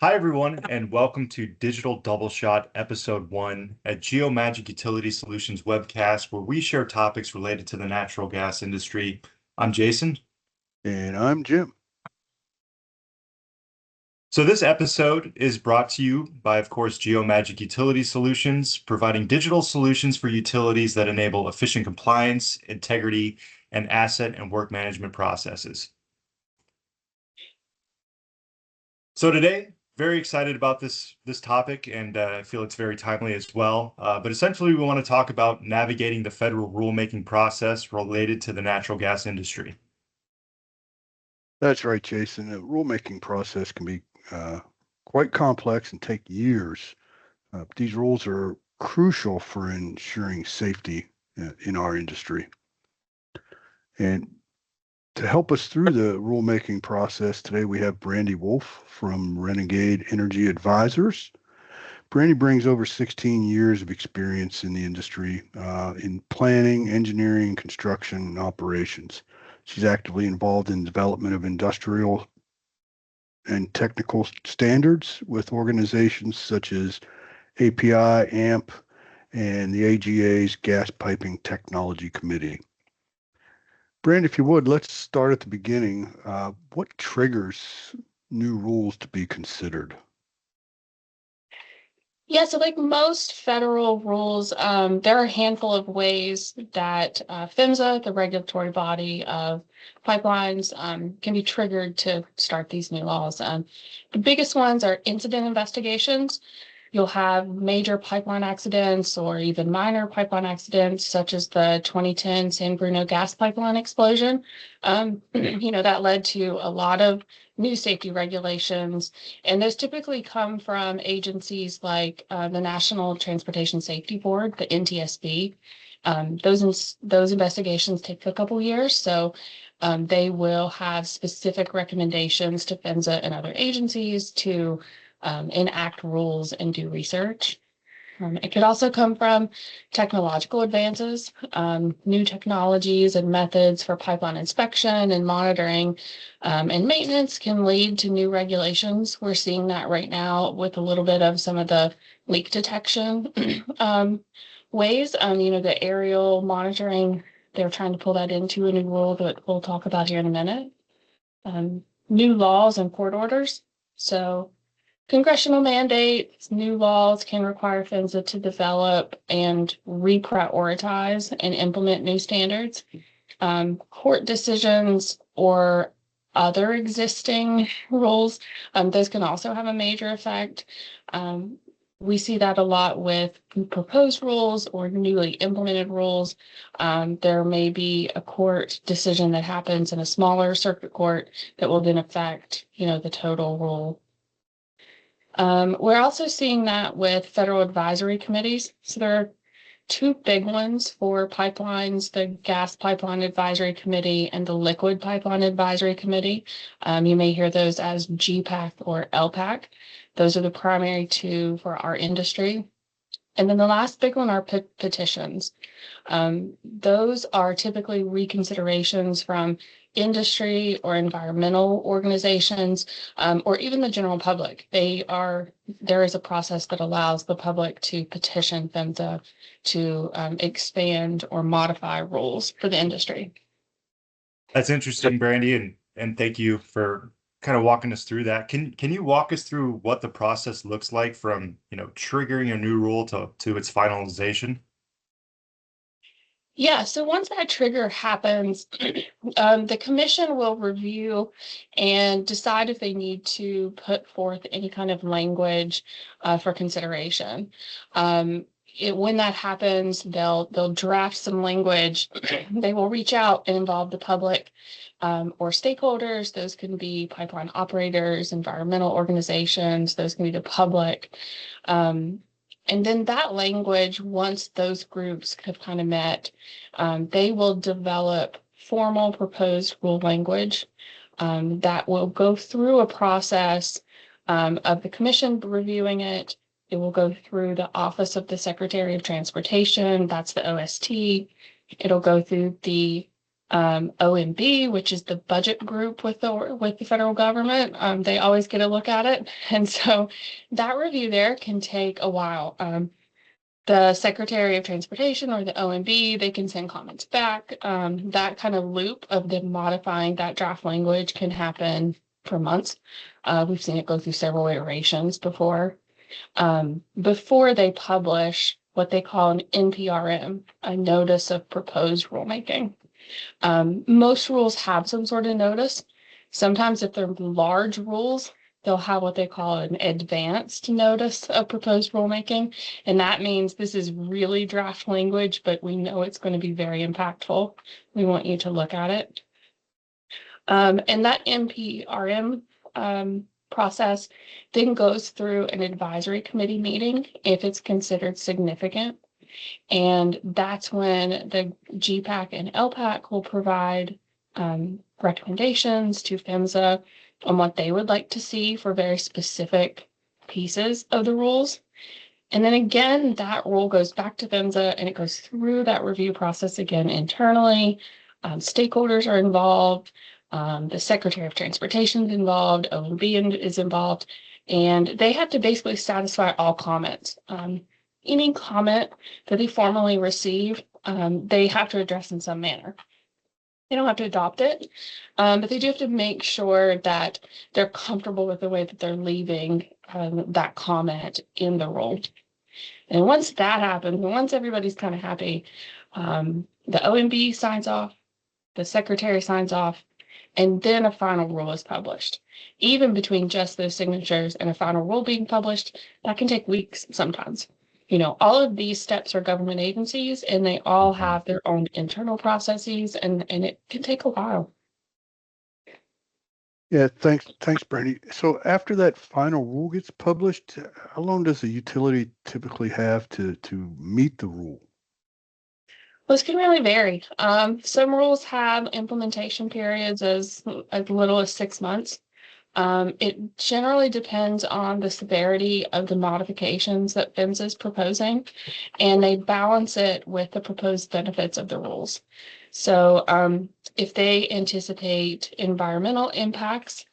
Hi, everyone, and welcome to Digital Double Shot Episode 1 at GeoMagic Utility Solutions webcast, where we share topics related to the natural gas industry. I'm Jason. And I'm Jim. So this episode is brought to you by, of course, GeoMagic Utility Solutions, providing digital solutions for utilities that enable efficient compliance, integrity, and asset and work management processes. So today, very excited about this topic, and I feel it's very timely as well. But essentially, we want to talk about navigating the federal rulemaking process related to the natural gas industry. That's right, Jason. The rulemaking process can be quite complex and take years. These rules are crucial for ensuring safety in our industry. And to help us through the rulemaking process today, we have Brandi Wolfe from Renegade Energy Advisors. Brandi brings over 16 years of experience in the industry in planning, engineering, construction, and operations. She's actively involved in development of industrial and technical standards with organizations such as API, AMP, and the AGA's Gas Piping Technology Committee. Brand, if you would, let's start at the beginning. What triggers new rules to be considered? Yeah, so like most federal rules, there are a handful of ways that PHMSA, the regulatory body of pipelines, can be triggered to start these new laws. The biggest ones are incident investigations. You'll have major pipeline accidents or even minor pipeline accidents, such as the 2010 San Bruno gas pipeline explosion. That led to a lot of new safety regulations, and those typically come from agencies like the National Transportation Safety Board, the NTSB. Those investigations take a couple years, so they will have specific recommendations to PHMSA and other agencies to enact rules and do research. It could also come from technological advances. New technologies and methods for pipeline inspection and monitoring and maintenance can lead to new regulations. We're seeing that right now with a little bit of some of the leak detection ways. The aerial monitoring, they're trying to pull that into a new rule that we'll talk about here in a minute. New laws and court orders. So congressional mandates, new laws can require PHMSA to develop and reprioritize and implement new standards. Court decisions or other existing rules, those can also have a major effect. We see that a lot with proposed rules or newly implemented rules. There may be a court decision that happens in a smaller circuit court that will then affect, the total rule. We're also seeing that with federal advisory committees. So there are two big ones for pipelines, the Gas Pipeline Advisory Committee and the Liquid Pipeline Advisory Committee. You may hear those as GPAC or LPAC. Those are the primary two for our industry. And then the last big one are petitions. Those are typically reconsiderations from industry or environmental organizations, or even the general public. There is a process that allows the public to petition PHMSA to expand or modify rules for the industry. That's interesting, Brandi, and thank you for kind of walking us through that. Can you walk us through what the process looks like from, triggering a new rule to its finalization? Yeah, so once that trigger happens, the commission will review and decide if they need to put forth any kind of language for consideration. When that happens, they'll draft some language. They will reach out and involve the public or stakeholders. Those can be pipeline operators, environmental organizations. Those can be the public. And then that language, once those groups have kind of met, they will develop formal proposed rule language that will go through a process of the commission reviewing it. It will go through the Office of the Secretary of Transportation, that's the OST. It'll go through the OMB, which is the budget group with the federal government. They always get a look at it. And so that review there can take a while. The Secretary of Transportation or the OMB, they can send comments back. That kind of loop of them modifying that draft language can happen for months. We've seen it go through several iterations before they publish what they call an NPRM, a Notice of Proposed Rulemaking. Most rules have some sort of notice. Sometimes if they're large rules, they'll have what they call an advanced notice of proposed rulemaking. And that means this is really draft language, but we know it's going to be very impactful. We want you to look at it. And that NPRM process then goes through an advisory committee meeting if it's considered significant. And that's when the GPAC and LPAC will provide recommendations to PHMSA on what they would like to see for very specific pieces of the rules. And then again, that rule goes back to PHMSA and it goes through that review process again internally. Stakeholders are involved. The Secretary of Transportation is involved. OMB is involved. And they have to basically satisfy all comments. Any comment that they formally receive, they have to address in some manner. They don't have to adopt it, but they do have to make sure that they're comfortable with the way that they're leaving that comment in the rule. And once that happens, once everybody's kind of happy, the OMB signs off, the Secretary signs off, and then a final rule is published. Even between just those signatures and a final rule being published, that can take weeks sometimes. You know, all of these steps are government agencies and they all have their own internal processes and it can take a while. Yeah, thanks, Brandi. So after that final rule gets published, how long does a utility typically have to meet the rule? Well, this can really vary. Some rules have implementation periods as little as 6 months. It generally depends on the severity of the modifications that PHMSA is proposing, and they balance it with the proposed benefits of the rules. So if they anticipate environmental impacts,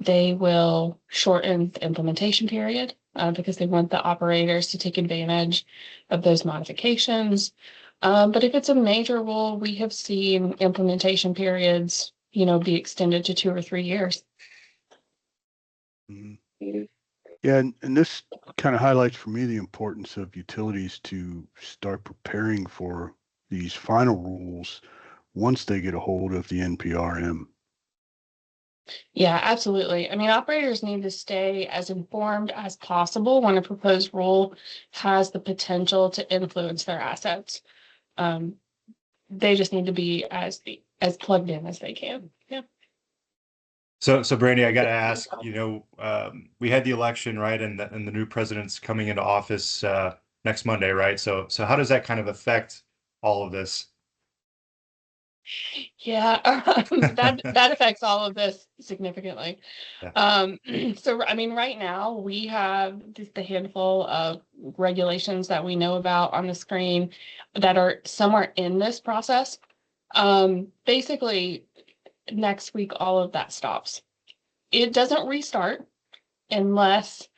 they will shorten the implementation period because they want the operators to take advantage of those modifications. But if it's a major rule, we have seen implementation periods, be extended to 2 or 3 years. Yeah, and this kind of highlights for me the importance of utilities to start preparing for these final rules once they get a hold of the NPRM. Yeah, absolutely. I mean, operators need to stay as informed as possible when a proposed rule has the potential to influence their assets. They just need to be as plugged in as they can. Yeah. So Brandi, I got to ask, we had the election, right? And the new president's coming into office next Monday, right? So how does that kind of affect all of this? Yeah, that affects all of this significantly. Yeah. So, I mean, right now we have just a handful of regulations that we know about on the screen that are somewhere in this process. Basically, next week, all of that stops. It doesn't restart unless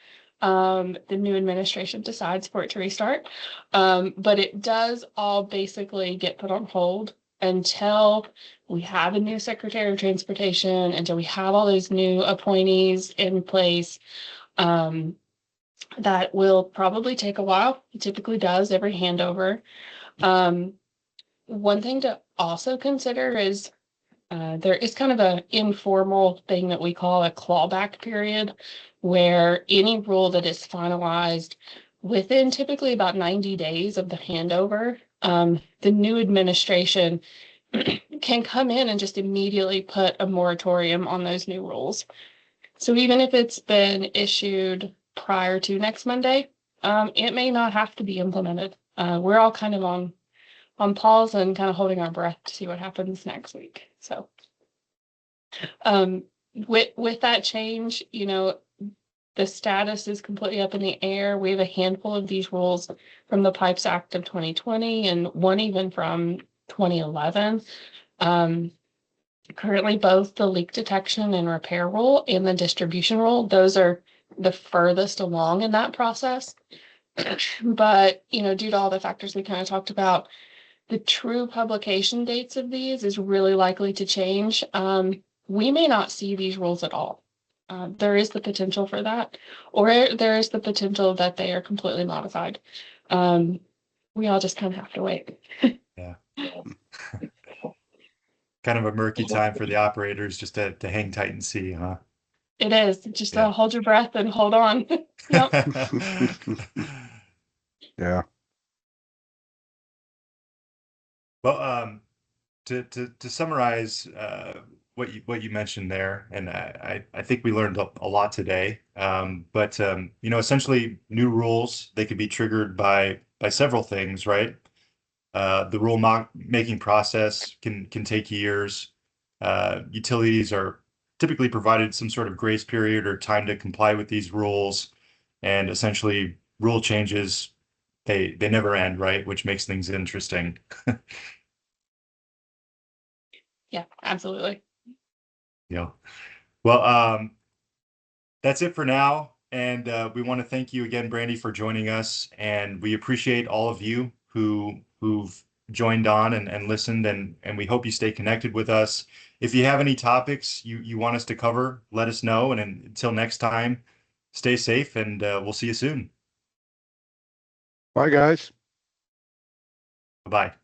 the new administration decides for it to restart. But it does all basically get put on hold until we have a new Secretary of Transportation, until we have all those new appointees in place. That will probably take a while. It typically does every handover. One thing to also consider is there is kind of an informal thing that we call a clawback period, where any rule that is finalized within typically about 90 days of the handover, the new administration can come in and just immediately put a moratorium on those new rules. So even if it's been issued prior to next Monday, it may not have to be implemented. We're all kind of on pause and kind of holding our breath to see what happens next week. So with that change, the status is completely up in the air. We have a handful of these rules from the Pipes Act of 2020 and one even from 2011. Currently, both the leak detection and repair rule and the distribution rule, those are the furthest along in that process. But, due to all the factors we kind of talked about, the true publication dates of these is really likely to change. We may not see these rules at all. There is the potential for that, or there is the potential that they are completely modified. We all just kind of have to wait. Yeah. Kind of a murky time for the operators just to hang tight and see, huh? It is. Just Yeah. hold your breath and hold on. Yep. Yeah. Well, to summarize what you mentioned there, and I think we learned a lot today. But essentially, new rules, they could be triggered by several things, right? The rule making process can take years. Utilities are typically provided some sort of grace period or time to comply with these rules, and essentially rule changes, they never end, right? Which makes things interesting. Yeah, absolutely. Yeah. Well, that's it for now. And we want to thank you again, Brandi, for joining us. And we appreciate all of you who've joined on and listened, and we hope you stay connected with us. If you have any topics you want us to cover, let us know. And until next time, stay safe, and we'll see you soon. Bye, guys. Bye-bye.